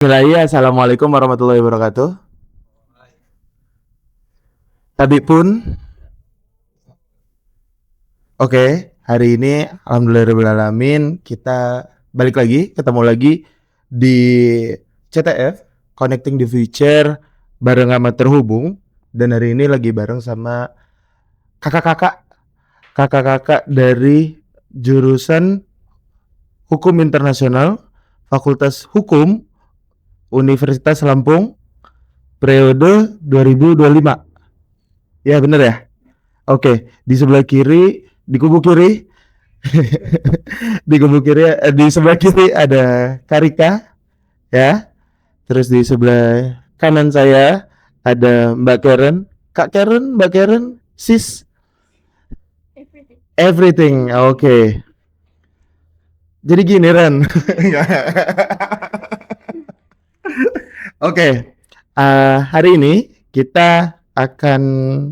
Assalamualaikum warahmatullahi wabarakatuh. Tadi pun, oke, hari ini alhamdulillahirobbilalamin kita balik lagi, ketemu lagi di CTF Connecting the Future bareng sama Terhubung, dan hari ini lagi bareng sama kakak-kakak kakak-kakak dari jurusan Hukum Internasional Fakultas Hukum Universitas Lampung periode 2025. Ya, bener ya? Oke, di sebelah kiri, di kubu kiri, di sebelah kiri ada Karika, ya. Terus di sebelah kanan saya ada Mbak Karen, Kak Karen, Mbak Karen, sis, everything. Oke. Jadi gini Ren. Oke, hari ini kita akan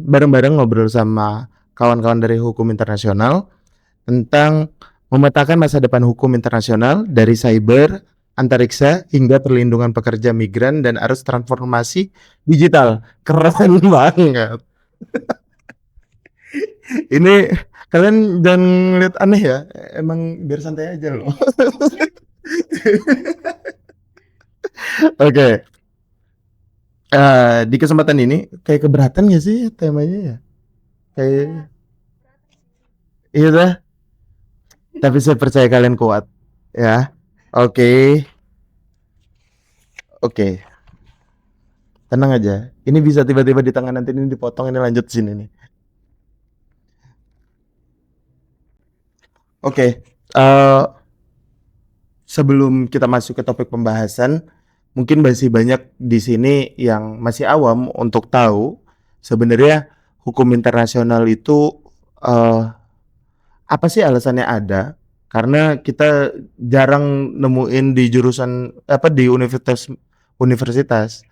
bareng-bareng ngobrol sama kawan-kawan dari Hukum Internasional tentang memetakan masa depan hukum internasional dari cyber, antariksa, hingga perlindungan pekerja migran dan arus transformasi digital. Keren banget. Ini kalian jangan lihat aneh ya, emang biar santai aja loh. Oke. Di kesempatan ini kayak keberatan gak sih temanya ya? Kayak iya dah. Tapi saya percaya kalian kuat ya. Oke. Oke. Tenang aja. Ini bisa tiba-tiba di tengah nanti ini dipotong, ini lanjut sini nih. Oke. Sebelum kita masuk ke topik pembahasan, mungkin masih banyak di sini yang masih awam untuk tahu sebenarnya hukum internasional itu apa sih alasannya ada? Karena kita jarang nemuin di jurusan di universitas.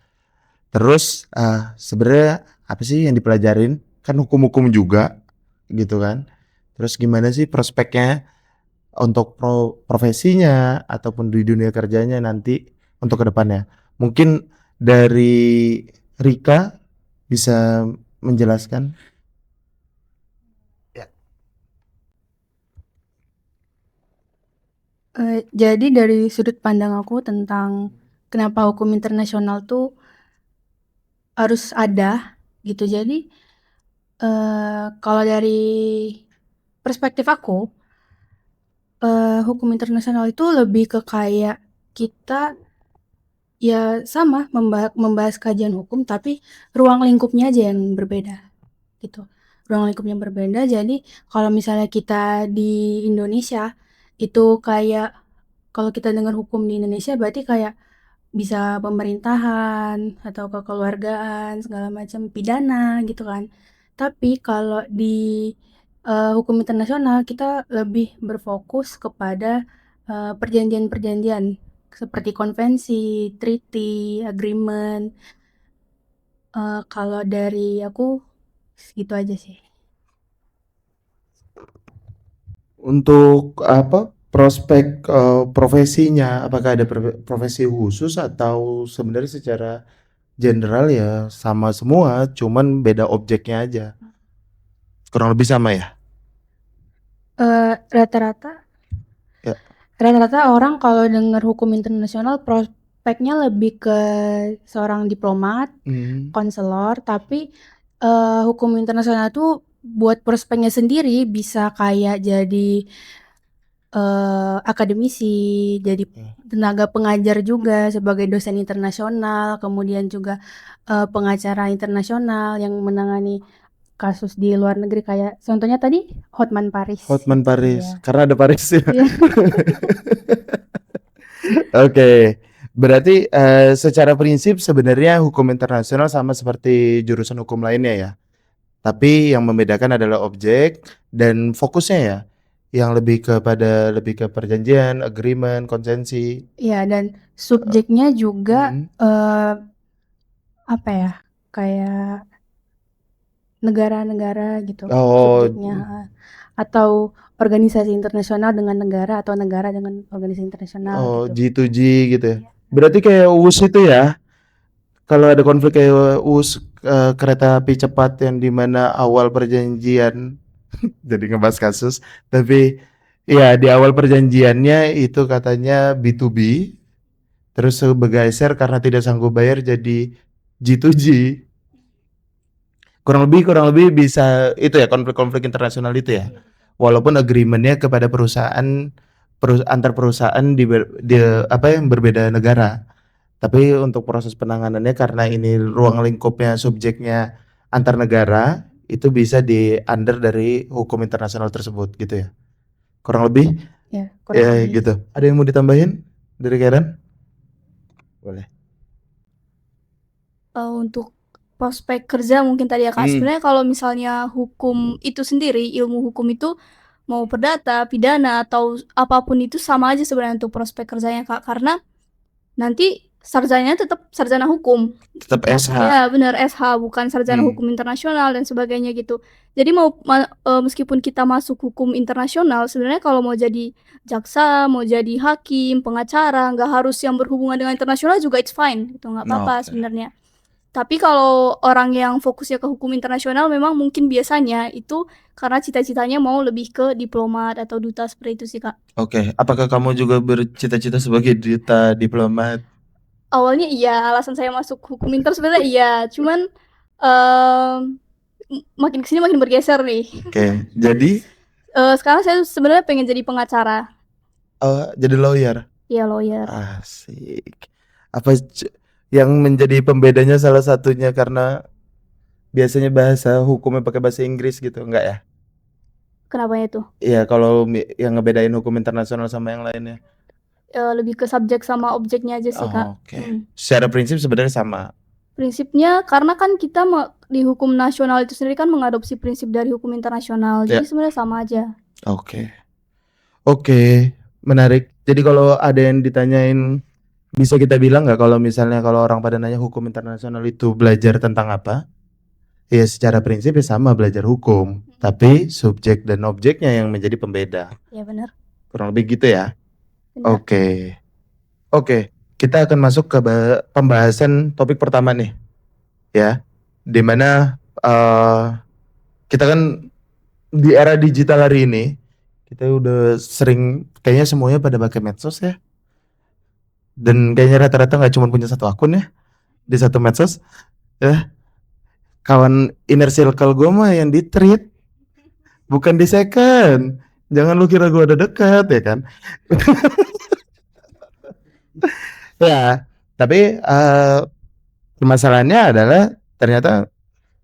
Terus sebenarnya apa sih yang dipelajarin? Kan hukum-hukum juga gitu kan. Terus gimana sih prospeknya untuk profesinya ataupun di dunia kerjanya nanti untuk kedepannya? Mungkin dari Rika bisa menjelaskan? Ya. Jadi dari sudut pandang aku tentang kenapa hukum internasional tuh harus ada gitu. Jadi kalau dari perspektif aku, hukum internasional itu lebih ke kayak kita ya sama membahas kajian hukum, tapi ruang lingkupnya aja yang berbeda gitu. Ruang lingkupnya berbeda. Jadi kalau misalnya kita di Indonesia itu kayak kalau kita dengar hukum di Indonesia berarti kayak bisa pemerintahan atau kekeluargaan segala macam, pidana gitu kan. Tapi kalau di hukum internasional kita lebih berfokus kepada perjanjian-perjanjian seperti konvensi, treaty, agreement. Kalau dari aku segitu aja sih. Untuk apa prospek profesinya, apakah ada profesi khusus atau sebenarnya secara general ya sama semua, cuman beda objeknya aja. Kurang lebih sama ya? Rata-rata Ya. Rata-rata orang kalau dengar hukum internasional prospeknya lebih ke seorang diplomat, konselor, tapi hukum internasional tuh buat prospeknya sendiri bisa kayak jadi akademisi, jadi tenaga pengajar juga sebagai dosen internasional, kemudian juga pengacara internasional yang menangani kasus di luar negeri kayak contohnya tadi Hotman Paris. Hotman Gitu, Paris, ya. karena ada Paris ya. Iya. Oke, berarti secara prinsip sebenarnya hukum internasional sama seperti jurusan hukum lainnya ya. Tapi yang membedakan adalah objek dan fokusnya ya, yang lebih ke perjanjian, agreement, konsensi. Iya, dan subjeknya juga apa ya? Kayak negara-negara gitu Oh, subjeknya, atau organisasi internasional dengan negara atau negara dengan organisasi internasional oh gitu. G2G gitu ya. Berarti kayak UUS itu ya, kalau ada konflik kayak UUS kereta api cepat yang dimana awal perjanjian jadi ngebahas kasus, tapi ya di awal perjanjiannya itu katanya B2B, terus bergeser karena tidak sanggup bayar jadi G2G. Kurang lebih bisa itu ya konflik-konflik internasional itu ya. Walaupun agreementnya kepada perusahaan antar perusahaan di apa yang berbeda negara. Tapi untuk proses penanganannya karena ini ruang lingkupnya subjeknya antar negara itu bisa di under dari hukum internasional tersebut gitu ya. Kurang lebih Ya, kurang ya lebih. gitu. Ada yang mau ditambahin dari Karen? Boleh. Untuk prospek kerja mungkin tadi ya Kak, sebenarnya kalau misalnya hukum itu sendiri, ilmu hukum itu mau perdata, pidana, atau apapun itu sama aja sebenarnya untuk prospek kerjanya Kak, karena nanti sarjananya tetap sarjana hukum. Tetap SH. Ya benar, SH, bukan sarjana hukum internasional dan sebagainya gitu. Jadi meskipun kita masuk hukum internasional, sebenarnya kalau mau jadi jaksa, mau jadi hakim, pengacara, nggak harus yang berhubungan dengan internasional juga it's fine gitu, nggak apa-apa sebenarnya. Tapi kalau orang yang fokusnya ke hukum internasional memang mungkin biasanya itu karena cita-citanya mau lebih ke diplomat atau duta seperti itu sih Kak. Oke, apakah kamu juga bercita-cita sebagai duta diplomat? Awalnya iya, alasan saya masuk hukum inter sebenarnya iya, cuman makin kesini makin bergeser nih. Oke, jadi Sekarang saya sebenarnya pengen jadi pengacara. jadi lawyer. Iya, lawyer. Asik. Apa yang menjadi pembedanya salah satunya karena biasanya bahasa hukumnya pakai bahasa Inggris gitu, enggak ya? Kenapa itu? Iya, kalau yang ngebedain hukum internasional sama yang lainnya. Lebih ke subjek sama objeknya aja sih Kak. Oke. Secara prinsip sebenarnya sama. Prinsipnya karena kan kita di hukum nasional itu sendiri kan mengadopsi prinsip dari hukum internasional, jadi sebenarnya sama aja. Oke. Oke, menarik. Jadi kalau ada yang ditanyain, bisa kita bilang nggak kalau misalnya kalau orang pada nanya hukum internasional itu belajar tentang apa? Ya secara prinsip ya sama belajar hukum, tapi subjek dan objeknya yang menjadi pembeda. Ya benar. Kurang lebih gitu ya. Benar. Oke, kita akan masuk ke pembahasan topik pertama nih, ya, dimana kita kan di era digital hari ini, kita udah sering, kayaknya semuanya pada pakai medsos ya, dan kayaknya rata-rata nggak cuma punya satu akun ya, di satu medsos, ya. Kawan inner circle gue mah yang di treat, bukan di second. Jangan lu kira gue udah dekat ya kan. Ya, tapi permasalahannya adalah ternyata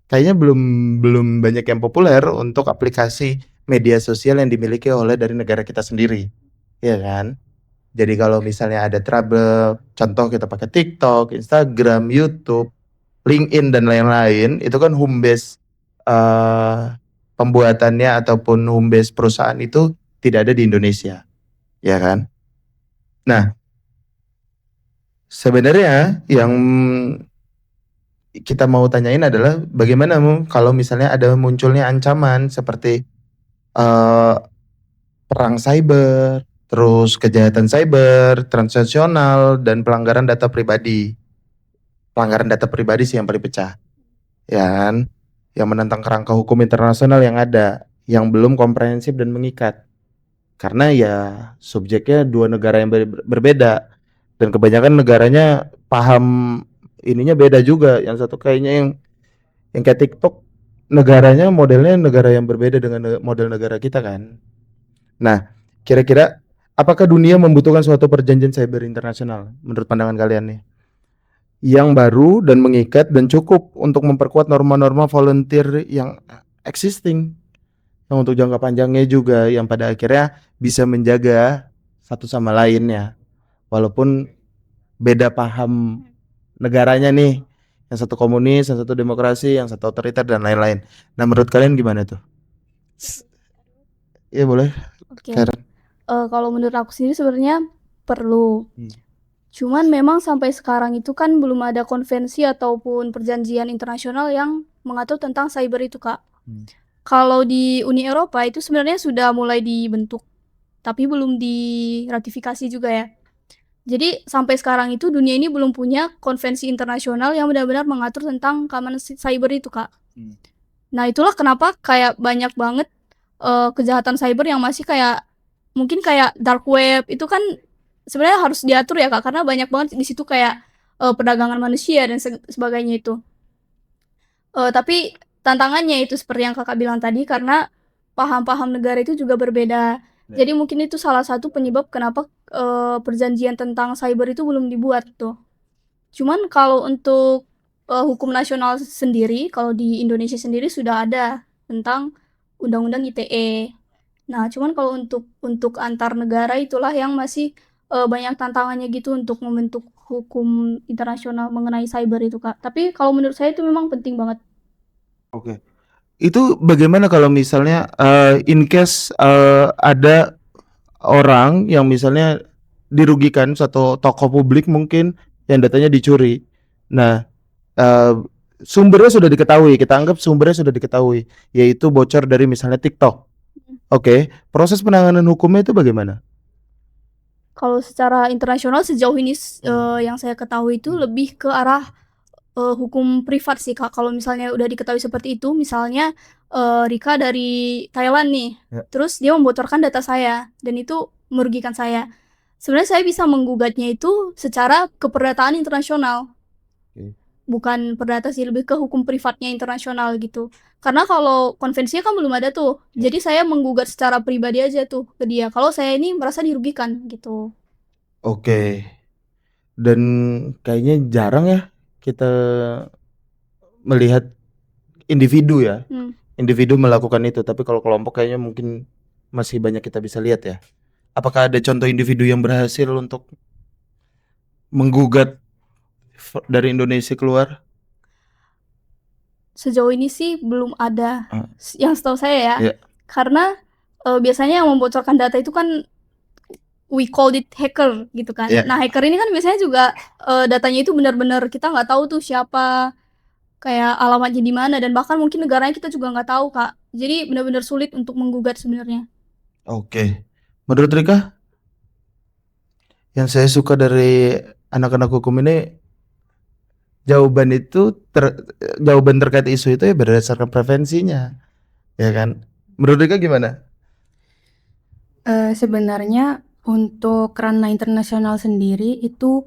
kayaknya belum banyak yang populer untuk aplikasi media sosial yang dimiliki oleh dari negara kita sendiri, ya kan? Jadi kalau misalnya ada trouble, contoh kita pakai TikTok, Instagram, YouTube, LinkedIn dan lain-lain, itu kan home base pembuatannya ataupun home base perusahaan itu tidak ada di Indonesia, ya kan? Nah, sebenarnya yang kita mau tanyain adalah bagaimana kalau misalnya ada munculnya ancaman seperti perang cyber, terus kejahatan cyber, transnasional, dan pelanggaran data pribadi. Pelanggaran data pribadi sih yang paling pecah, ya kan? Yang menentang kerangka hukum internasional yang ada, yang belum komprehensif dan mengikat. Karena ya subjeknya dua negara yang berbeda, dan kebanyakan negaranya paham ininya beda juga. Yang satu kayaknya yang kayak TikTok, negaranya modelnya negara yang berbeda dengan model negara kita kan. Nah, kira-kira apakah dunia membutuhkan suatu perjanjian cyber internasional menurut pandangan kalian nih? Yang baru dan mengikat dan cukup untuk memperkuat norma-norma volunteer yang existing. Yang untuk jangka panjangnya juga yang pada akhirnya bisa menjaga satu sama lainnya. Walaupun beda paham negaranya nih. Yang satu komunis, yang satu demokrasi, yang satu otoriter dan lain-lain. Nah, menurut kalian gimana tuh? Iya boleh. Oke. Kalau menurut aku sendiri sebenarnya perlu. Cuman memang sampai sekarang itu kan belum ada konvensi ataupun perjanjian internasional yang mengatur tentang cyber itu Kak. Kalau di Uni Eropa itu sebenarnya sudah mulai dibentuk, tapi belum diratifikasi juga ya. Jadi sampai sekarang itu dunia ini belum punya konvensi internasional yang benar-benar mengatur tentang keamanan cyber itu, Kak. Nah, itulah kenapa kayak banyak banget kejahatan cyber yang masih kayak mungkin kayak dark web itu kan sebenarnya harus diatur ya, Kak, karena banyak banget di situ kayak perdagangan manusia dan sebagainya itu. Tapi tantangannya itu seperti yang Kakak bilang tadi karena paham-paham negara itu juga berbeda. Jadi mungkin itu salah satu penyebab kenapa perjanjian tentang cyber itu belum dibuat tuh. Cuman kalau untuk hukum nasional sendiri, kalau di Indonesia sendiri sudah ada tentang Undang-Undang ITE. Nah, cuman kalau untuk antar negara itulah yang masih banyak tantangannya gitu untuk membentuk hukum internasional mengenai cyber itu, Kak. Tapi kalau menurut saya itu memang penting banget. Oke. Itu bagaimana kalau misalnya in case ada orang yang misalnya dirugikan, satu tokoh publik mungkin yang datanya dicuri. Nah, sumbernya sudah diketahui, kita anggap sumbernya sudah diketahui, yaitu bocor dari misalnya TikTok. Oke, proses penanganan hukumnya itu bagaimana? Kalau secara internasional sejauh ini yang saya ketahui itu lebih ke arah hukum privat sih, Kak. Kalau misalnya udah diketahui seperti itu, misalnya Rika dari Thailand nih, terus dia membocorkan data saya dan itu merugikan saya. Sebenarnya saya bisa menggugatnya itu secara keperdataan internasional. Bukan perdata sih, lebih ke hukum privatnya internasional gitu. Karena kalau konvensinya kan belum ada tuh. Jadi saya menggugat secara pribadi aja tuh ke dia. Kalau saya ini merasa dirugikan gitu. Oke. Dan kayaknya jarang ya kita melihat individu ya. Individu melakukan itu, tapi kalau kelompok kayaknya mungkin masih banyak kita bisa lihat ya. Apakah ada contoh individu yang berhasil untuk menggugat dari Indonesia keluar? Sejauh ini sih belum ada yang setahu saya ya. Iya. Karena biasanya yang membocorkan data itu kan we call it hacker gitu kan. Iya. Nah, hacker ini kan biasanya juga datanya itu benar-benar kita nggak tahu tuh siapa, kayak alamatnya di mana, dan bahkan mungkin negaranya kita juga nggak tahu, Kak. Jadi benar-benar sulit untuk menggugat sebenarnya. Oke. Menurut Rika, yang saya suka dari anak-anak hukum ini jawaban terkait isu itu ya berdasarkan preferensinya, ya kan? Menurut Rika gimana? Sebenarnya untuk ranah internasional sendiri itu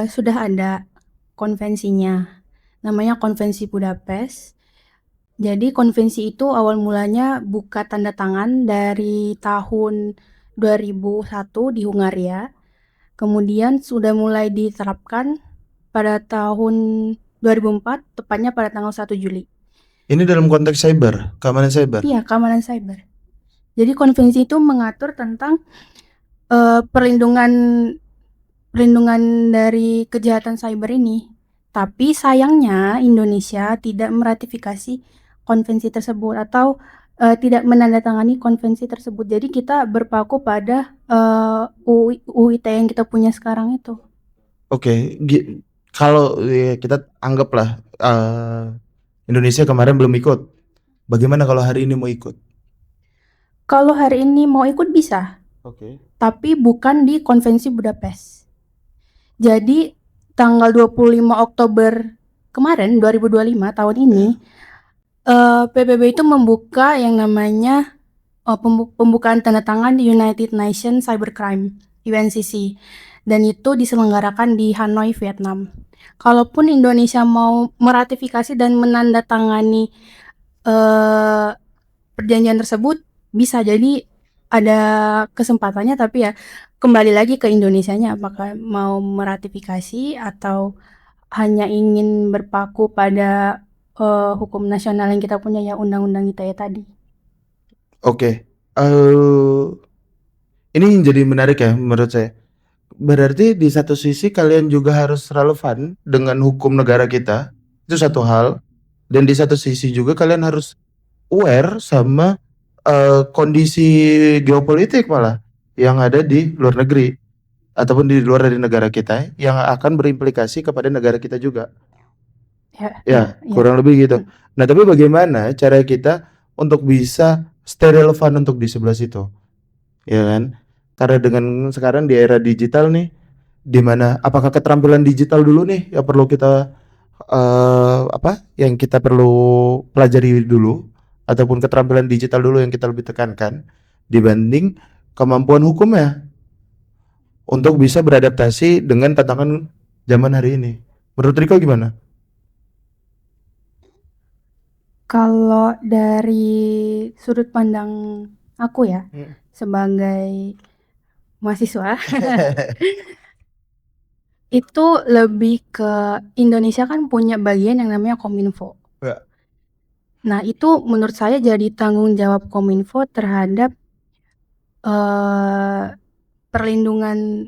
sudah ada konvensinya, namanya Konvensi Budapest. Jadi konvensi itu awal mulanya buka tanda tangan dari tahun 2001 di Hungaria, kemudian sudah mulai diterapkan pada tahun 2004, tepatnya pada tanggal 1 Juli. Ini dalam konteks cyber, keamanan cyber. Iya, keamanan cyber. Jadi konvensi itu mengatur tentang perlindungan dari kejahatan cyber ini. Tapi sayangnya Indonesia tidak meratifikasi konvensi tersebut atau tidak menandatangani konvensi tersebut. Jadi kita berpaku pada UU ITE yang kita punya sekarang itu. Oke, kalau kita anggaplah Indonesia kemarin belum ikut, bagaimana kalau hari ini mau ikut? Kalau hari ini mau ikut bisa, Oke. tapi bukan di Konvensi Budapest. Jadi tanggal 25 Oktober kemarin 2025 tahun ini PBB itu membuka yang namanya pembukaan tanda tangan di United Nations Cybercrime UNCC, dan itu diselenggarakan di Hanoi, Vietnam. Kalaupun Indonesia mau meratifikasi dan menandatangani perjanjian tersebut bisa, jadi ada kesempatannya, tapi ya kembali lagi ke Indonesianya apakah mau meratifikasi atau hanya ingin berpaku pada hukum nasional yang kita punya, ya Undang-Undang ITE tadi. Oke, ini jadi menarik ya menurut saya. Berarti di satu sisi kalian juga harus relevan dengan hukum negara kita, itu satu hal. Dan di satu sisi juga kalian harus aware sama kondisi geopolitik malah yang ada di luar negeri ataupun di luar dari negara kita yang akan berimplikasi kepada negara kita juga. Ya, kurang lebih gitu. Nah, tapi bagaimana cara kita untuk bisa stay relevan untuk di sebelah situ, ya kan? Karena dengan sekarang di era digital nih, di mana apakah keterampilan digital dulu nih yang perlu kita yang kita perlu pelajari dulu, ataupun keterampilan digital dulu yang kita lebih tekankan dibanding kemampuan hukumnya untuk bisa beradaptasi dengan tantangan zaman hari ini. Menurut Riko gimana? Kalau dari sudut pandang aku ya, sebagai mahasiswa, itu lebih ke Indonesia kan punya bagian yang namanya Kominfo. Ya. Nah, itu menurut saya jadi tanggung jawab Kominfo terhadap perlindungan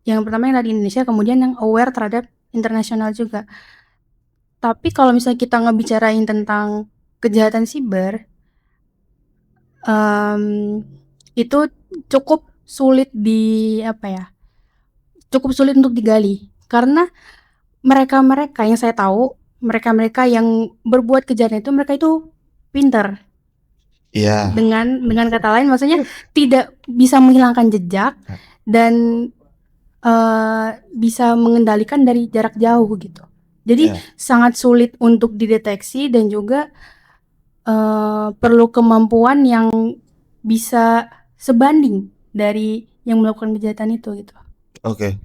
yang pertama yang dari Indonesia, kemudian yang aware terhadap internasional juga. Tapi kalau misalnya kita ngebicarain tentang kejahatan siber, itu cukup sulit cukup sulit untuk digali. Karena mereka-mereka yang saya tahu, mereka-mereka yang berbuat kejahatan itu, mereka itu pinter. Iya. Dengan kata lain maksudnya tidak bisa menghilangkan jejak dan bisa mengendalikan dari jarak jauh gitu. Jadi sangat sulit untuk dideteksi dan juga perlu kemampuan yang bisa sebanding dari yang melakukan kejahatan itu gitu. Oke.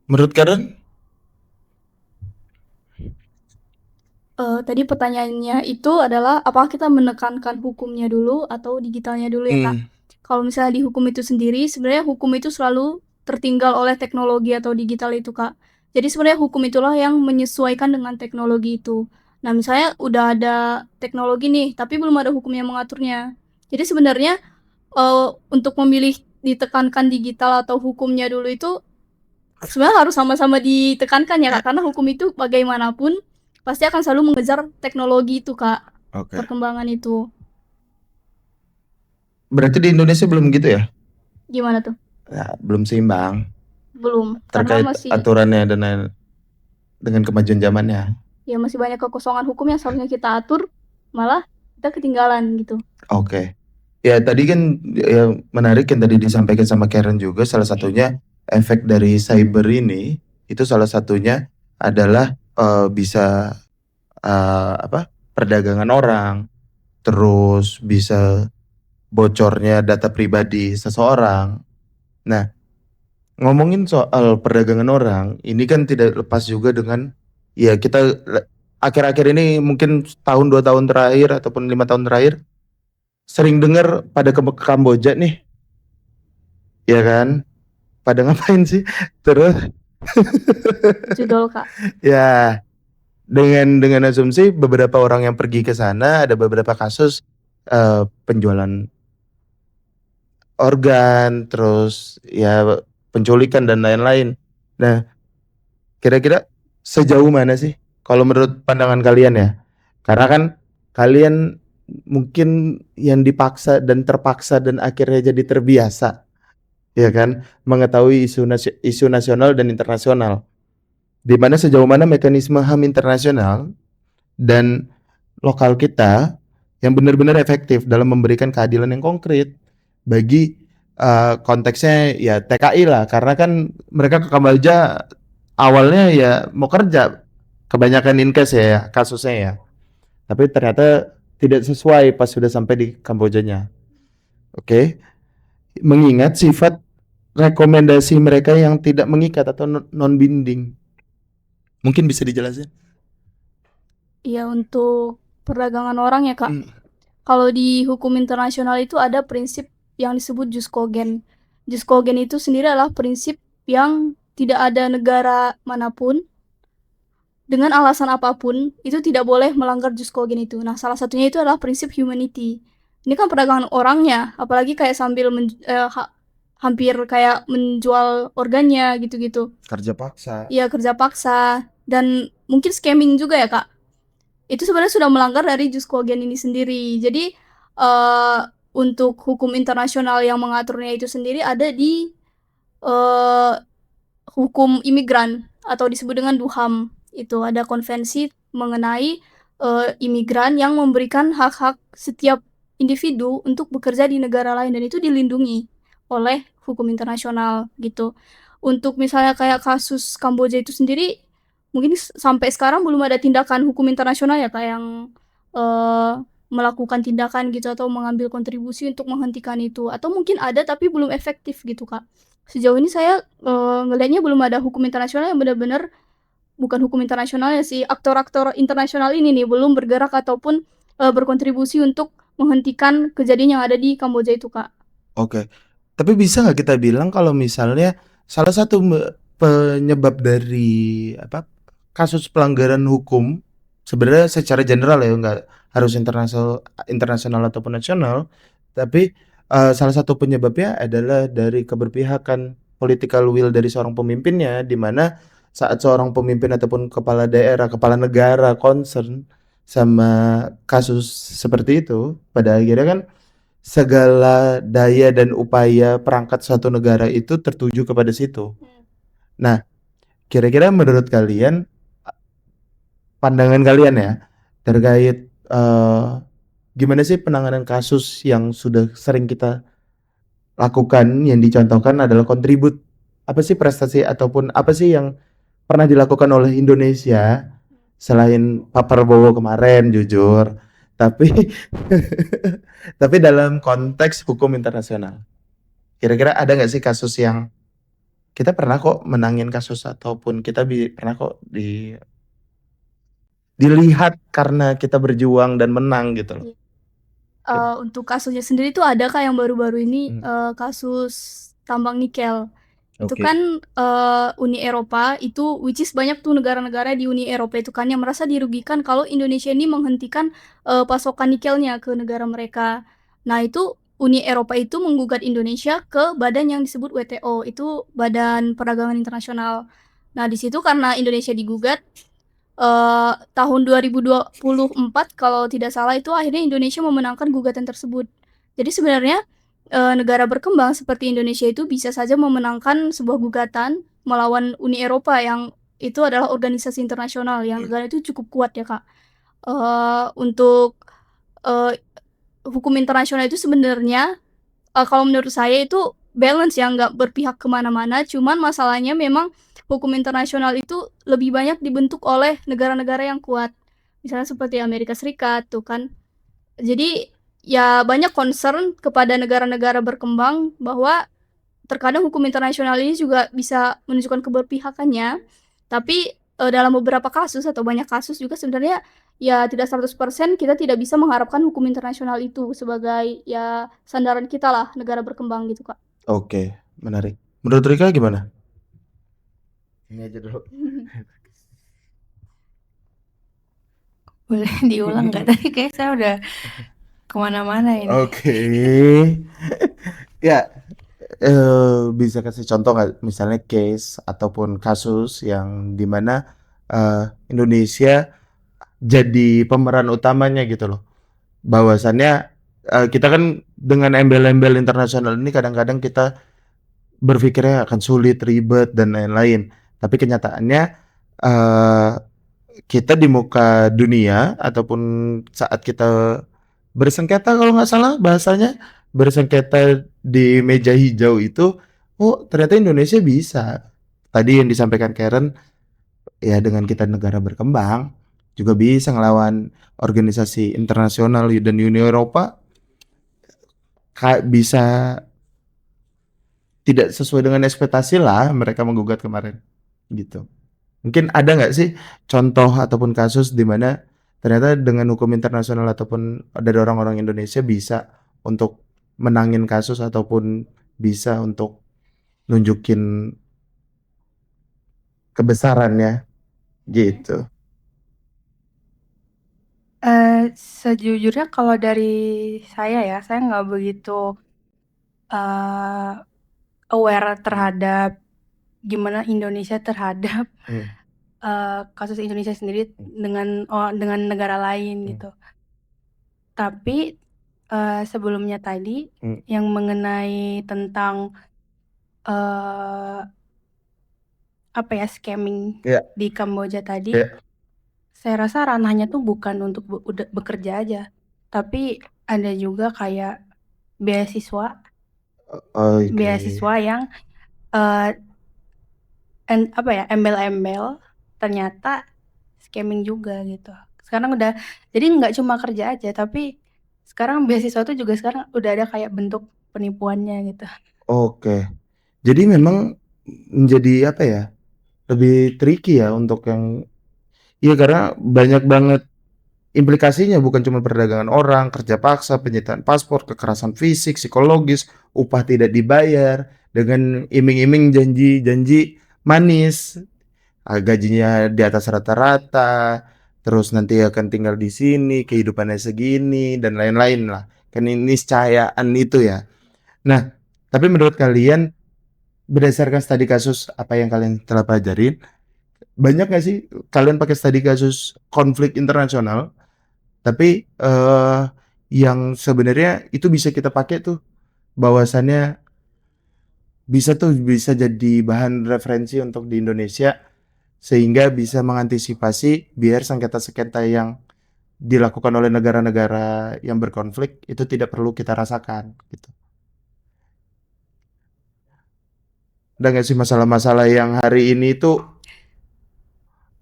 Menurut Karen? Tadi pertanyaannya itu adalah apakah kita menekankan hukumnya dulu atau digitalnya dulu ya Kak? Kalau misalnya di hukum itu sendiri, sebenarnya hukum itu selalu tertinggal oleh teknologi atau digital itu Kak. Jadi sebenarnya hukum itulah yang menyesuaikan dengan teknologi itu. Nah misalnya udah ada teknologi nih, tapi belum ada hukum yang mengaturnya. Jadi sebenarnya untuk memilih ditekankan digital atau hukumnya dulu itu sebenarnya harus sama-sama ditekankan ya Kak, karena hukum itu bagaimanapun pasti akan selalu mengejar teknologi itu Kak. Perkembangan itu. Berarti di Indonesia belum gitu ya? Gimana tuh? Ya, belum seimbang. Belum. Terkait Karena masih aturannya dan dengan kemajuan zamannya. Ya masih banyak kekosongan hukum yang seharusnya kita atur, malah kita ketinggalan gitu. Oke. Ya tadi kan ya, menarik yang tadi disampaikan sama Karen juga, salah satunya efek dari cyber ini itu salah satunya adalah bisa perdagangan orang, terus bisa bocornya data pribadi seseorang. Nah, ngomongin soal perdagangan orang, ini kan tidak lepas juga dengan ya kita akhir-akhir ini mungkin tahun 2 tahun terakhir ataupun 5 tahun terakhir sering dengar pada ke Kamboja nih. Ya kan? Pada ngapain sih? Terus Judul Kak. ya dengan asumsi beberapa orang yang pergi ke sana ada beberapa kasus penjualan organ, terus ya penculikan dan lain-lain. Nah, kira-kira sejauh mana sih kalau menurut pandangan kalian ya? Karena kan kalian mungkin yang dipaksa dan terpaksa dan akhirnya jadi terbiasa, ya kan, mengetahui isu nasional dan internasional. Di mana sejauh mana mekanisme HAM internasional dan lokal kita yang benar-benar efektif dalam memberikan keadilan yang konkret bagi konteksnya ya TKI lah, karena kan mereka ke Kamboja awalnya ya mau kerja, kebanyakan inkes ya kasusnya ya, tapi ternyata tidak sesuai pas sudah sampai di Kambojanya. Oke. Mengingat sifat rekomendasi mereka yang tidak mengikat atau non binding. Mungkin bisa dijelasin? Iya, untuk perdagangan orang ya Kak. Kalau di hukum internasional itu ada prinsip yang disebut jus cogens. Jus cogens itu sendiri adalah prinsip yang tidak ada negara manapun dengan alasan apapun itu tidak boleh melanggar jus cogens itu. Nah, salah satunya itu adalah prinsip humanity. Ini kan perdagangan orangnya, apalagi kayak sambil hampir kayak menjual organnya gitu-gitu. Kerja paksa. Iya, kerja paksa dan mungkin scamming juga ya Kak. Itu sebenarnya sudah melanggar dari jus cogens ini sendiri. Jadi untuk hukum internasional yang mengaturnya itu sendiri ada di hukum imigran atau disebut dengan DUHAM. Itu ada konvensi mengenai imigran yang memberikan hak-hak setiap individu untuk bekerja di negara lain dan itu dilindungi oleh hukum internasional gitu. Untuk misalnya kayak kasus Kamboja itu sendiri, mungkin sampai sekarang belum ada tindakan hukum internasional ya Kak yang melakukan tindakan gitu atau mengambil kontribusi untuk menghentikan itu, atau mungkin ada tapi belum efektif gitu Kak. Sejauh ini saya ngelihatnya belum ada hukum internasional yang benar-benar, bukan hukum internasional ya sih, aktor-aktor internasional ini nih belum bergerak ataupun berkontribusi untuk menghentikan kejadian yang ada di Kamboja itu Kak. Oke. Tapi bisa nggak kita bilang kalau misalnya salah satu penyebab dari kasus pelanggaran hukum sebenarnya secara general ya, nggak harus internasional ataupun nasional, tapi salah satu penyebabnya adalah dari keberpihakan political will dari seorang pemimpinnya, di mana saat seorang pemimpin ataupun kepala daerah, kepala negara concern sama kasus seperti itu, pada akhirnya kan segala daya dan upaya perangkat suatu negara itu tertuju kepada situ. Nah, kira-kira menurut kalian, pandangan kalian ya, terkait gimana sih penanganan kasus yang sudah sering kita lakukan, yang dicontohkan adalah kontribut, apa sih prestasi ataupun apa sih yang pernah dilakukan oleh Indonesia selain Pak Prabowo kemarin, jujur, tapi tapi dalam konteks hukum internasional. Kira-kira ada nggak sih kasus yang kita pernah kok menangin kasus ataupun kita pernah kok dilihat karena kita berjuang dan menang gitu loh. Untuk kasusnya sendiri tuh ada Kak yang baru-baru ini kasus tambang nikel. Itu Oke. kan Uni Eropa itu, which is banyak tuh negara-negara di Uni Eropa itu kan yang merasa dirugikan kalau Indonesia ini menghentikan pasokan nikelnya ke negara mereka. Nah itu Uni Eropa itu menggugat Indonesia ke badan yang disebut WTO, itu Badan Perdagangan Internasional. Nah di situ karena Indonesia digugat tahun 2024 kalau tidak salah, itu akhirnya Indonesia memenangkan gugatan tersebut. Jadi sebenarnya negara berkembang seperti Indonesia itu bisa saja memenangkan sebuah gugatan melawan Uni Eropa yang itu adalah organisasi internasional yang negara itu cukup kuat ya Kak. Untuk hukum internasional itu sebenarnya kalau menurut saya itu balance ya, nggak berpihak kemana-mana. Cuman masalahnya memang hukum internasional itu lebih banyak dibentuk oleh negara-negara yang kuat. Misalnya seperti Amerika Serikat tuh kan. Jadi ya banyak concern kepada negara-negara berkembang bahwa terkadang hukum internasional ini juga bisa menunjukkan keberpihakannya. Tapi dalam beberapa kasus atau banyak kasus juga sebenarnya ya tidak 100% kita tidak bisa mengharapkan hukum internasional itu sebagai ya sandaran kita lah negara berkembang gitu Kak. Oke, menarik. Menurut Rika gimana? Ini aja dulu. Boleh diulang nggak? Tadi kayak saya udah kemana-mana ini. Oke. Ya, bisa kasih contoh nggak, misalnya case ataupun kasus yang dimana Indonesia jadi pemeran utamanya gitu loh. Bahwasannya kita kan dengan embel-embel internasional ini kadang-kadang kita berpikirnya akan sulit, ribet dan lain-lain. Tapi kenyataannya kita di muka dunia ataupun saat kita bersengketa, kalau nggak salah bahasanya, bersengketa di meja hijau itu, oh ternyata Indonesia bisa. Tadi yang disampaikan Karen, ya dengan kita negara berkembang juga bisa ngelawan organisasi internasional dan Uni Eropa, bisa tidak sesuai dengan ekspektasi lah mereka menggugat kemarin gitu. Mungkin ada nggak sih contoh ataupun kasus di mana ternyata dengan hukum internasional ataupun dari orang-orang Indonesia bisa untuk menangin kasus ataupun bisa untuk nunjukin kebesarannya gitu. Sejujurnya kalau dari saya ya, saya nggak begitu aware terhadap gimana Indonesia terhadap kasus Indonesia sendiri dengan negara lain gitu. Tapi sebelumnya tadi yang mengenai tentang scamming di Kamboja tadi, saya rasa ranahnya tuh bukan untuk bekerja aja, tapi ada juga kayak beasiswa Oke. beasiswa yang eh apa ya, embel-embel ternyata scamming juga gitu. Sekarang udah jadi nggak cuma kerja aja, tapi sekarang beasiswa tuh juga sekarang udah ada kayak bentuk penipuannya gitu. Oke. Jadi memang menjadi apa ya? Lebih tricky ya untuk yang iya karena banyak banget implikasinya bukan cuma perdagangan orang, kerja paksa, penyitaan paspor, kekerasan fisik, psikologis, upah tidak dibayar dengan iming-iming janji-janji manis, gajinya di atas rata-rata, terus nanti akan tinggal di sini, kehidupannya segini dan lain-lain lah. Kan ini niscayaan itu ya. Nah, tapi menurut kalian berdasarkan studi kasus apa yang kalian telah pelajarin, banyak nggak sih kalian pakai studi kasus konflik internasional, tapi yang sebenarnya itu bisa kita pakai tuh bahwasannya bisa jadi bahan referensi untuk di Indonesia sehingga bisa mengantisipasi biar sengketa-sengketa yang dilakukan oleh negara-negara yang berkonflik itu tidak perlu kita rasakan gitu. Ada nggak sih masalah-masalah yang hari ini itu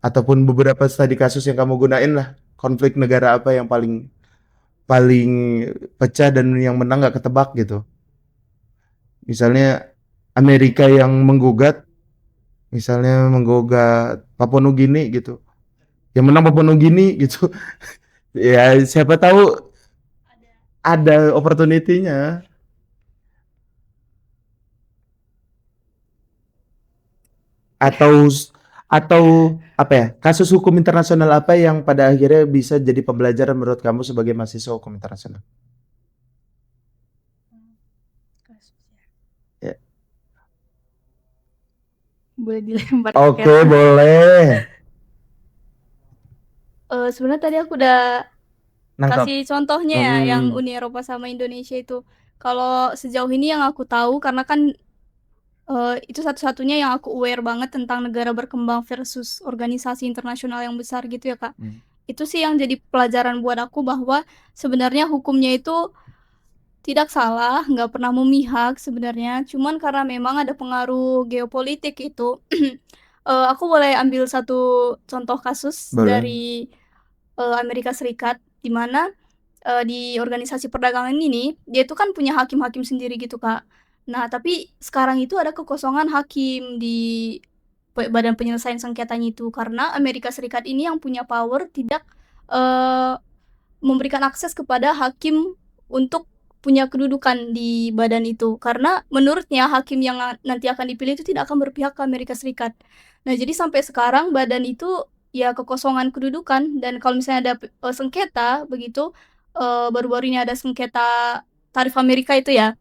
ataupun beberapa studi kasus yang kamu gunain lah konflik negara apa yang paling paling pecah dan yang menang nggak ketebak gitu. Misalnya Amerika yang menggugat, misalnya menggugat Papua Nugini gitu. Yang menang Papua Nugini gitu. Ya siapa tahu ada opportunity-nya. Atau atau apa ya? Kasus hukum internasional apa yang pada akhirnya bisa jadi pembelajaran menurut kamu sebagai mahasiswa hukum internasional? Ya. Boleh dilempar Oke, Kera. boleh. Sebenarnya tadi aku udah Nangkap. kasih contohnya ya yang Uni Eropa sama Indonesia itu. Kalau sejauh ini yang aku tahu karena kan itu satu-satunya yang aku aware banget tentang negara berkembang versus organisasi internasional yang besar gitu ya, Kak. Itu sih yang jadi pelajaran buat aku bahwa sebenarnya hukumnya itu tidak salah, nggak pernah memihak sebenarnya. Cuman karena memang ada pengaruh geopolitik itu. Aku boleh ambil satu contoh kasus Boleh. dari Amerika Serikat, di mana di organisasi perdagangan ini dia itu kan punya hakim-hakim sendiri gitu, Kak. Nah, tapi sekarang itu ada kekosongan hakim di badan penyelesaian sengketanya itu karena Amerika Serikat ini yang punya power tidak memberikan akses kepada hakim untuk punya kedudukan di badan itu karena menurutnya hakim yang nanti akan dipilih itu tidak akan berpihak ke Amerika Serikat. Nah, jadi sampai sekarang badan itu ya kekosongan kedudukan dan kalau misalnya ada sengketa begitu baru-baru ini ada sengketa tarif Amerika itu ya.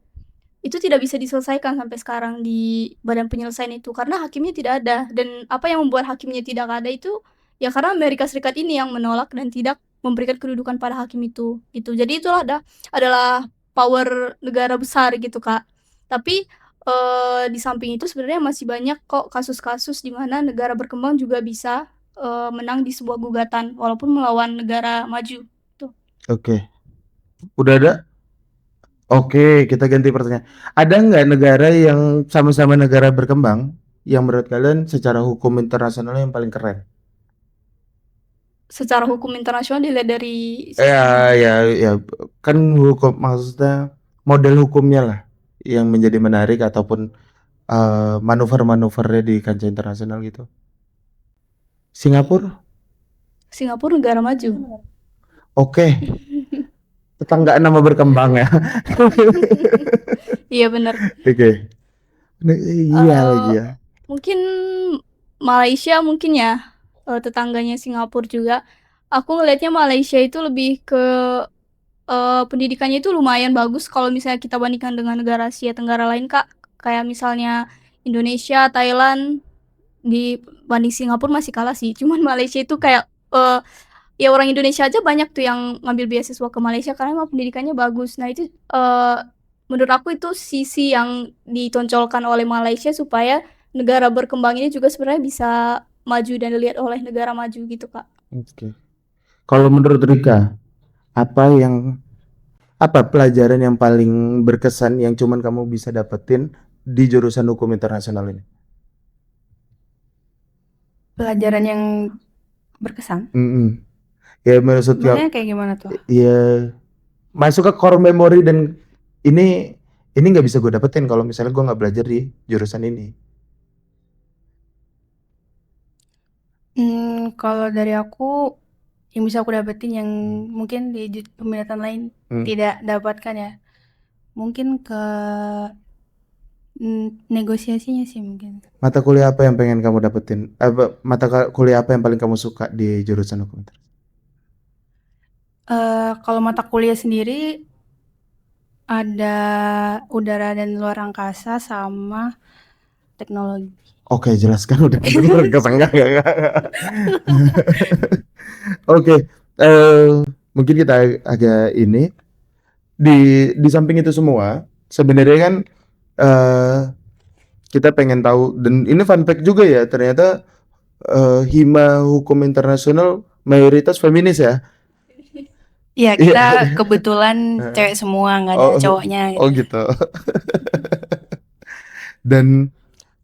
Itu tidak bisa diselesaikan sampai sekarang di badan penyelesaian itu karena hakimnya tidak ada dan apa yang membuat hakimnya tidak ada itu ya karena Amerika Serikat ini yang menolak dan tidak memberikan kedudukan pada hakim itu gitu. Jadi itulah adalah power negara besar gitu, Kak. Tapi di samping itu sebenarnya masih banyak kok kasus-kasus di mana negara berkembang juga bisa menang di sebuah gugatan walaupun melawan negara maju. Tuh. Oke. Udah ada? Oke, kita ganti pertanyaan. Ada nggak negara yang sama-sama negara berkembang yang menurut kalian secara hukum internasional yang paling keren? Secara hukum internasional dilihat dari Ya, kan hukum maksudnya model hukumnya lah yang menjadi menarik ataupun manuver-manuvernya di kancah internasional gitu. Singapura? Singapura negara maju. Oke, tetanggaan nama berkembang ya. Iya benar. Oke. Iya lagi ya. Mungkin Malaysia mungkin ya tetangganya Singapura juga. Aku ngelihatnya Malaysia itu lebih ke pendidikannya itu lumayan bagus kalau misalnya kita bandingkan dengan negara Asia Tenggara lain, Kak. Kayak misalnya Indonesia, Thailand dibanding Singapura masih kalah sih. Cuman Malaysia itu kayak ya orang Indonesia aja banyak tuh yang ngambil beasiswa ke Malaysia karena emang pendidikannya bagus. Nah, itu menurut aku itu sisi yang ditonjolkan oleh Malaysia supaya negara berkembang ini juga sebenarnya bisa maju dan dilihat oleh negara maju gitu, Kak. Oke. Kalau menurut Rika, apa yang Apa pelajaran yang paling berkesan yang cuman kamu bisa dapetin di jurusan hukum internasional ini? Pelajaran yang berkesan? Ya maksudnya Maksudnya kayak gimana tuh? ya masuk ke core memory dan ini nggak bisa gue dapetin kalau misalnya gue nggak belajar di jurusan ini. Kalau dari aku, yang bisa aku dapetin yang mungkin di peminatan lain tidak dapatkan ya, mungkin ke negosiasinya sih mungkin. Mata kuliah apa yang pengen kamu dapetin? Kuliah apa yang paling kamu suka di jurusan hukum internasional? Kalau mata kuliah sendiri ada udara dan luar angkasa sama teknologi. Oke, jelaskan udah enggak. Oke, mungkin kita agak ini di samping itu semua sebenarnya kan kita pengen tahu, dan ini fun fact juga ya, ternyata Hima Hukum Internasional mayoritas feminis ya. Iya, kita kebetulan cewek semua, nggak ada cowoknya gitu. Oh gitu. Dan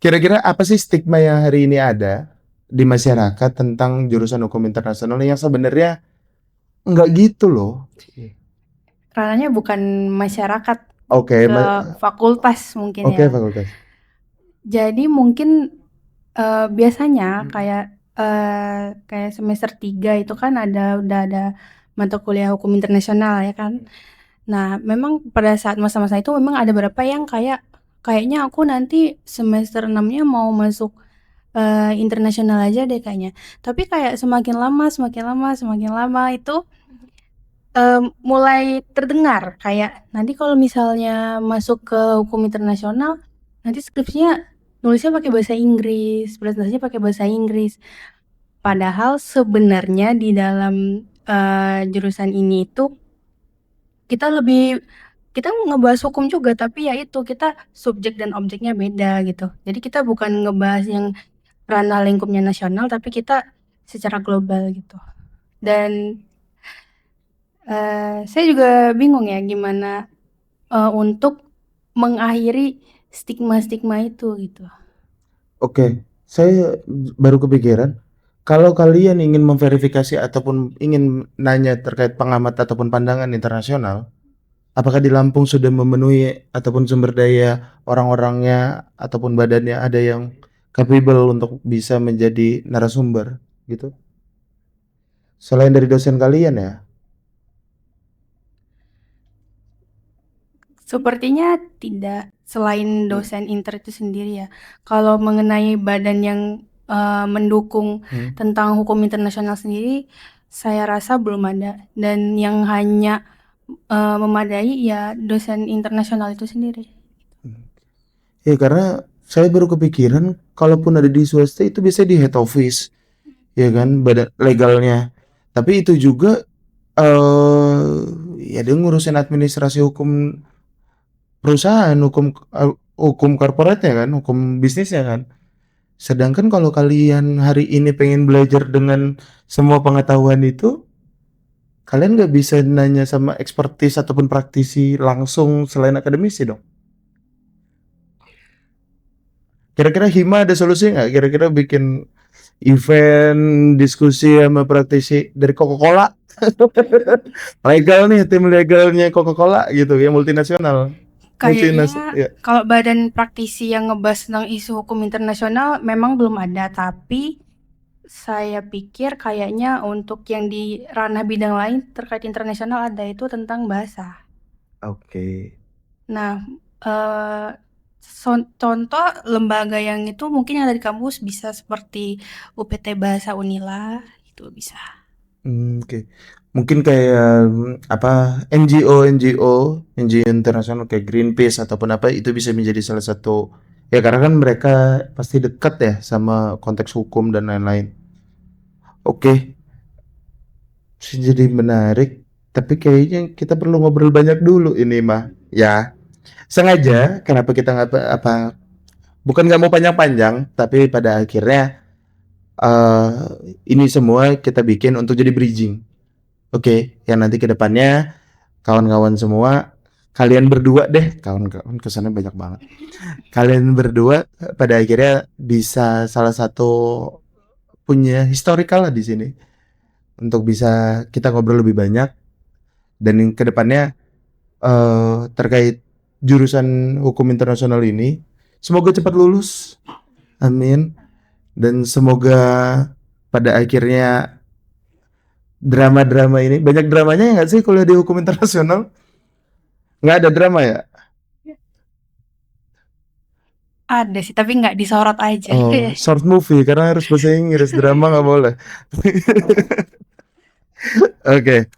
kira-kira apa sih stigma yang hari ini ada di masyarakat tentang jurusan hukum internasional yang sebenarnya enggak gitu loh? Ranahnya bukan masyarakat, Oke, ke fakultas mungkin oke, ya. fakultas. Jadi mungkin biasanya kayak semester 3 itu kan udah ada mata kuliah hukum internasional ya kan. Nah, memang pada saat masa-masa itu memang ada beberapa yang kayaknya aku nanti semester 6-nya mau masuk internasional aja deh kayaknya. Tapi kayak semakin lama itu mulai terdengar kayak nanti kalau misalnya masuk ke hukum internasional, nanti skripsinya nulisnya pakai bahasa Inggris, presentasinya pakai bahasa Inggris. Padahal sebenarnya di dalam jurusan ini itu kita ngebahas hukum juga, tapi ya itu kita subjek dan objeknya beda gitu. Jadi kita bukan ngebahas yang ranah lingkupnya nasional, tapi kita secara global gitu. Dan saya juga bingung ya gimana untuk mengakhiri stigma-stigma itu gitu. Oke, saya baru kepikiran kalau kalian ingin memverifikasi ataupun ingin nanya terkait pengamat ataupun pandangan internasional, apakah di Lampung sudah memenuhi ataupun sumber daya orang-orangnya ataupun badannya ada yang capable untuk bisa menjadi narasumber gitu? Selain dari dosen kalian ya? Sepertinya tidak, selain dosen inter itu sendiri ya. Kalau mengenai badan yang mendukung tentang hukum internasional sendiri, saya rasa belum ada. Dan yang hanya memadai ya dosen internasional itu sendiri. Ya karena saya baru kepikiran kalaupun ada di swasta itu biasanya di head office, ya kan, badan legalnya. Tapi itu juga ya dia ngurusin administrasi hukum perusahaan, hukum korporatnya kan, hukum bisnisnya kan. Sedangkan kalau kalian hari ini pengen belajar dengan semua pengetahuan itu, kalian nggak bisa nanya sama ekspertis ataupun praktisi langsung selain akademisi dong. Kira-kira Hima ada solusi nggak? Kira-kira bikin event diskusi sama praktisi dari Coca-Cola? Legal nih, tim legalnya Coca-Cola gitu ya, multinasional. Kayaknya Ya. kalau badan praktisi yang ngebahas tentang isu hukum internasional memang belum ada, tapi saya pikir kayaknya untuk yang di ranah bidang lain terkait internasional ada, itu tentang bahasa. Oke. Nah, contoh lembaga yang itu mungkin yang ada di kampus bisa seperti UPT Bahasa Unila, itu bisa. Oke. Mungkin kayak apa NGO internasional kayak Greenpeace ataupun apa itu bisa menjadi salah satu ya karena kan mereka pasti dekat ya sama konteks hukum dan lain-lain. Oke. Jadi menarik, tapi kayaknya kita perlu ngobrol banyak dulu ini mah. Ya. Sengaja kenapa kita nggak bukan nggak mau panjang-panjang, tapi pada akhirnya ini semua kita bikin untuk jadi bridging. Oke, yang nanti ke depannya kawan-kawan semua, kalian berdua deh, kawan-kawan kesannya banyak banget. Kalian berdua pada akhirnya bisa salah satu punya historical lah di sini untuk bisa kita ngobrol lebih banyak dan ke depannya terkait jurusan hukum internasional ini. Semoga cepat lulus. Amin. Dan semoga pada akhirnya drama-drama ini, banyak dramanya ya nggak sih kuliah di hukum internasional? Nggak ada drama ya? Ada sih, tapi nggak disorot aja. Oh, short movie karena harus bahasa Inggris, drama nggak boleh. Oke.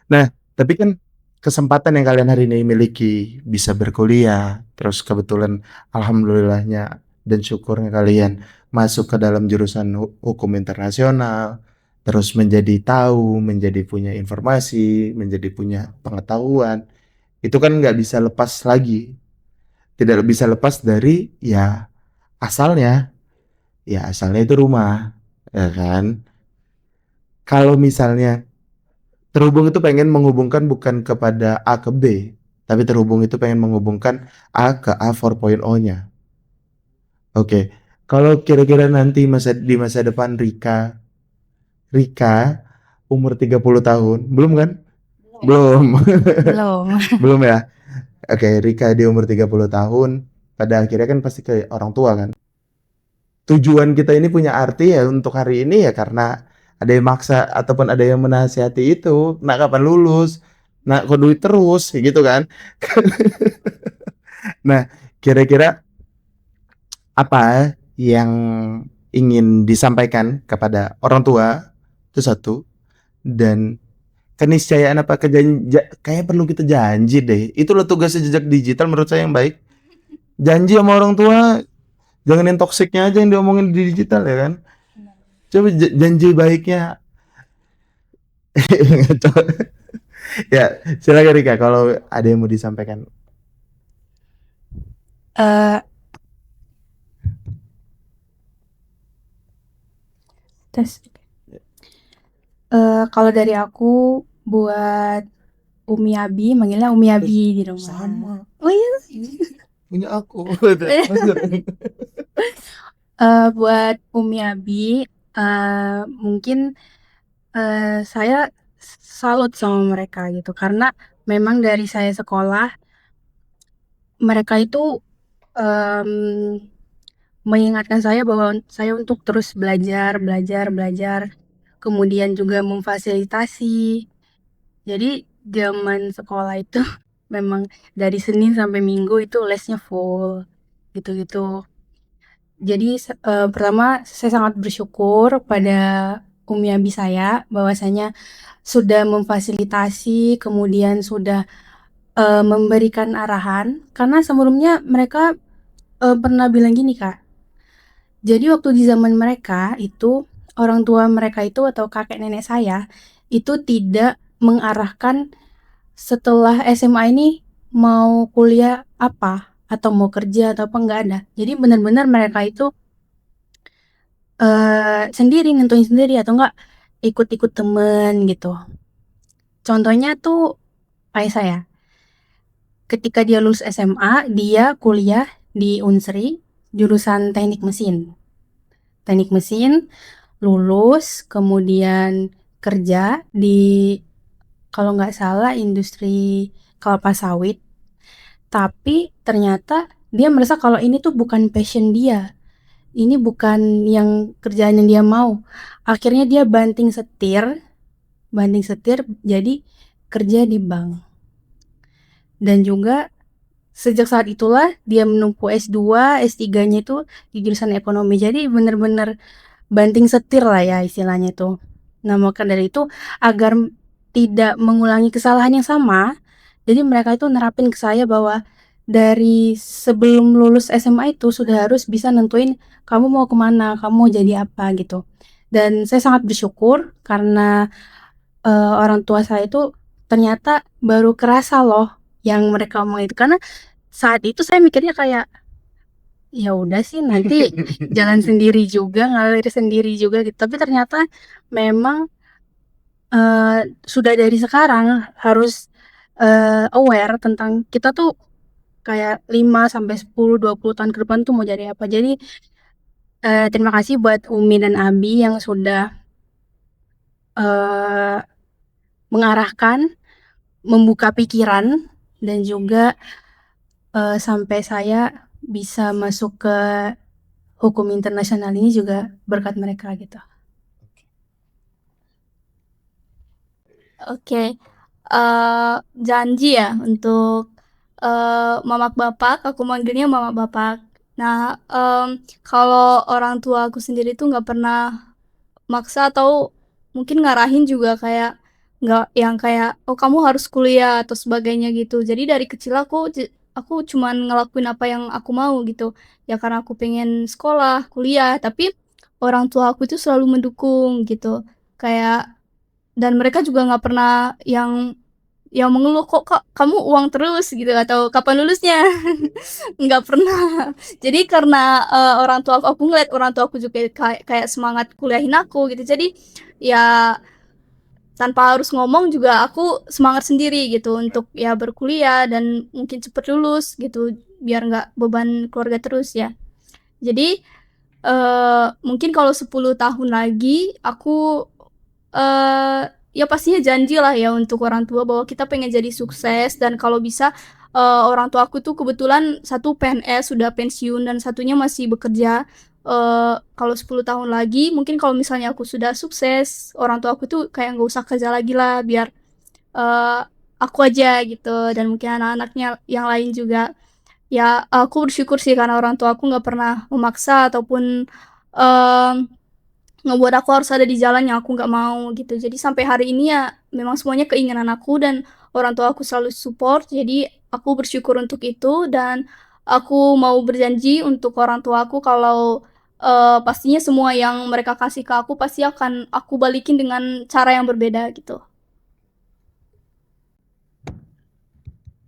Nah, tapi kan kesempatan yang kalian hari ini miliki bisa berkuliah, terus kebetulan alhamdulillahnya dan syukurnya kalian masuk ke dalam jurusan hukum internasional, terus menjadi tahu, menjadi punya informasi, menjadi punya pengetahuan. Itu kan nggak bisa lepas lagi, tidak bisa lepas dari asalnya, asalnya itu rumah, ya kan? Kalau misalnya terhubung itu pengen menghubungkan bukan kepada A ke B, tapi terhubung itu pengen menghubungkan A ke A 4.0-nya. Oke, kalau kira-kira nanti di masa depan Rika umur 30 tahun, belum kan? Belum. Belum. Belum ya? Oke, Rika di umur 30 tahun, pada akhirnya kan pasti ke orang tua kan. Tujuan kita ini punya arti ya untuk hari ini ya karena ada yang maksa ataupun ada yang menasihati itu, nak kapan lulus, nak kok duit terus, kayak gitu kan. Nah, kira-kira apa yang ingin disampaikan kepada orang tua itu satu, dan keniscayaan apa kayak perlu kita janji deh. Itulah tugasnya jejak digital menurut saya yang baik. Janji sama orang tua, jangan yang toksiknya aja yang diomongin di digital ya kan. Coba janji baiknya. Ya, silakan Rika kalau ada yang mau disampaikan. Kalau dari aku buat Umi Abi, manggilnya Umi Abi di rumah. Sama. Oh iya. Punya aku. Buat Umi Abi, mungkin saya salut sama mereka gitu karena memang dari saya sekolah mereka itu mengingatkan saya bahwa saya untuk terus belajar, kemudian juga memfasilitasi. Jadi zaman sekolah itu memang dari Senin sampai Minggu itu lesnya full gitu-gitu. Jadi pertama saya sangat bersyukur pada Umi Abi saya bahwasanya sudah memfasilitasi, kemudian sudah memberikan arahan karena sebelumnya mereka pernah bilang gini Kak. Jadi waktu di zaman mereka itu orang tua mereka itu atau kakek nenek saya itu tidak mengarahkan setelah SMA ini mau kuliah apa atau mau kerja atau apa, nggak ada. Jadi benar-benar mereka itu sendiri nentuin sendiri atau enggak ikut-ikut temen gitu. Contohnya tuh kayak saya. Ketika dia lulus SMA, dia kuliah di Unsri jurusan teknik mesin. Teknik mesin, lulus, kemudian kerja di kalau nggak salah industri kelapa sawit. Tapi ternyata dia merasa kalau ini tuh bukan passion dia. Ini bukan yang kerjaan yang dia mau. Akhirnya dia banting setir jadi kerja di bank. Dan juga sejak saat itulah dia menempuh S2, S3-nya itu di jurusan ekonomi. Jadi benar-benar banting setir lah ya istilahnya itu. Nah, maka dari itu agar tidak mengulangi kesalahan yang sama, jadi mereka itu nerapin ke saya bahwa dari sebelum lulus SMA itu sudah harus bisa nentuin kamu mau kemana, kamu mau jadi apa gitu. Dan saya sangat bersyukur karena orang tua saya itu ternyata baru kerasa loh yang mereka omong itu, karena saat itu saya mikirnya kayak ya udah sih nanti jalan sendiri juga, ngalir sendiri juga gitu. Tapi ternyata memang sudah dari sekarang harus aware tentang kita tuh kayak 5 sampai 10, 20 tahun ke depan tuh mau jadi apa. Jadi terima kasih buat Umi dan Abi yang sudah mengarahkan, membuka pikiran, dan juga sampai saya bisa masuk ke hukum internasional ini juga berkat mereka gitu. Oke, janji ya untuk mama bapak, aku manggilnya mama bapak. Nah, kalau orang tua aku sendiri tuh nggak pernah maksa atau mungkin ngarahin juga kayak nggak yang kayak, "Oh kamu harus kuliah," atau sebagainya gitu. Jadi dari kecil aku cuman ngelakuin apa yang aku mau gitu. Ya karena aku pengen sekolah, kuliah, tapi orang tua aku itu selalu mendukung gitu. Kayak dan mereka juga nggak pernah yang mengeluh, "Kok Kak, kamu uang terus?" gitu atau, "Kapan lulusnya?" Nggak pernah. Jadi karena, orang tua aku ngeliat orang tua aku juga kayak semangat kuliahin aku gitu. Jadi, ya tanpa harus ngomong juga aku semangat sendiri gitu untuk ya berkuliah dan mungkin cepet lulus gitu, biar nggak beban keluarga terus ya. Jadi, mungkin kalau 10 tahun lagi aku, ya pastinya janjilah ya untuk orang tua bahwa kita pengen jadi sukses dan kalau bisa, orang tua aku tuh kebetulan satu PNS sudah pensiun dan satunya masih bekerja. Kalau 10 tahun lagi mungkin kalau misalnya aku sudah sukses, orang tua aku tuh kayak nggak usah kerja lagilah biar, eee, aku aja gitu dan mungkin anak-anaknya yang lain juga. Ya, aku bersyukur sih karena orang tua aku nggak pernah memaksa ataupun, mmm, ngebuat aku harus ada di jalan yang aku nggak mau gitu. Jadi sampai hari ini ya memang semuanya keinginan aku dan orang tua aku selalu support, jadi aku bersyukur untuk itu dan aku mau berjanji untuk orang tua aku kalau, pastinya semua yang mereka kasih ke aku pasti akan aku balikin dengan cara yang berbeda gitu.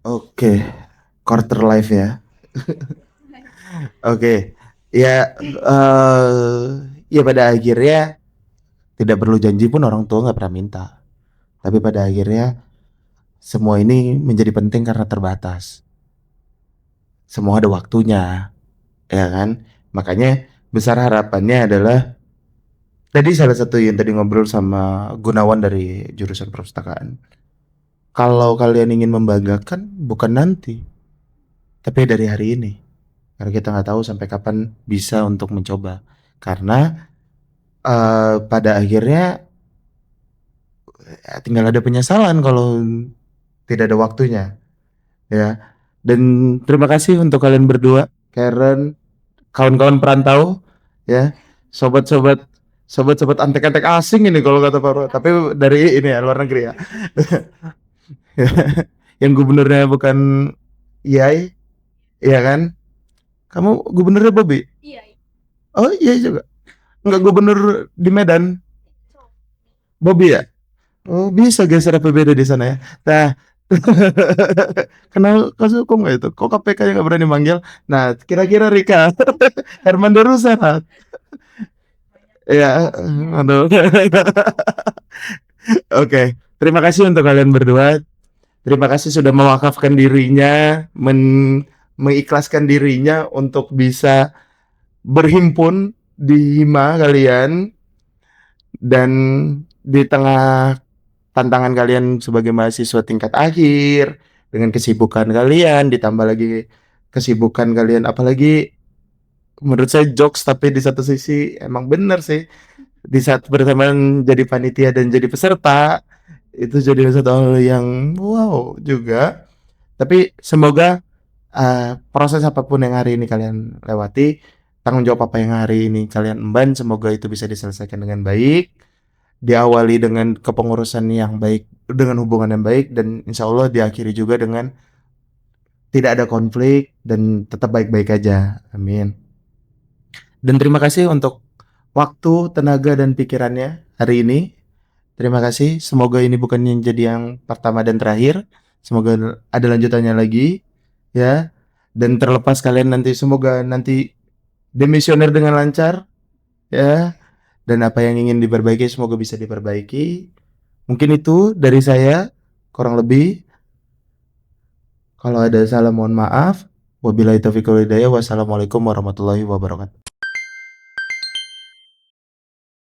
Oke, quarter life ya. Oke, ya, ya pada akhirnya tidak perlu janji pun orang tua nggak pernah minta. Tapi pada akhirnya semua ini menjadi penting karena terbatas. Semua ada waktunya, ya kan? Makanya besar harapannya adalah tadi salah satu yang tadi ngobrol sama Gunawan dari jurusan perpustakaan. Kalau kalian ingin membanggakan bukan nanti, tapi dari hari ini. Karena kita nggak tahu sampai kapan bisa untuk mencoba. Karena pada akhirnya ya, tinggal ada penyesalan kalau tidak ada waktunya, ya. Dan terima kasih untuk kalian berdua, Karen, kawan-kawan perantau, ya, sobat-sobat, sobat-sobat antek-antek asing ini kalau kata Pak Bro. Tapi dari ini ya luar negeri ya. Yang gubernurnya bukan Yai, iya kan? Kamu gubernurnya Bobby? Iya. Oh iya juga. Enggak gubernur di Medan, Bobby ya? Oh bisa geser APBD di sana ya. Nah, kenal kasus kok nggak itu? Kok KPK nggak berani manggil? Nah, kira-kira Rika, Herman Darussalam, ya, aduh. Oke, terima kasih untuk kalian berdua. Terima kasih sudah mewakafkan dirinya, mengikhlaskan dirinya untuk bisa berhimpun di Hima kalian dan di tengah tantangan kalian sebagai mahasiswa tingkat akhir dengan kesibukan kalian ditambah lagi kesibukan kalian apalagi menurut saya jokes tapi di satu sisi emang bener sih di saat bersamaan jadi panitia dan jadi peserta itu jadi satu hal yang wow juga tapi semoga proses apapun yang hari ini kalian lewati tanggung jawab apa yang hari ini kalian emban semoga itu bisa diselesaikan dengan baik diawali dengan kepengurusan yang baik dengan hubungan yang baik dan insya Allah diakhiri juga dengan tidak ada konflik dan tetap baik-baik aja amin dan terima kasih untuk waktu tenaga dan pikirannya hari ini terima kasih semoga ini bukan yang jadi yang pertama dan terakhir semoga ada lanjutannya lagi ya dan terlepas kalian nanti semoga nanti demisioner dengan lancar ya dan apa yang ingin diperbaiki semoga bisa diperbaiki. Mungkin itu dari saya kurang lebih. Kalau ada salah mohon maaf. Wabillahi taufiq wal hidayah. Wassalamualaikum warahmatullahi wabarakatuh.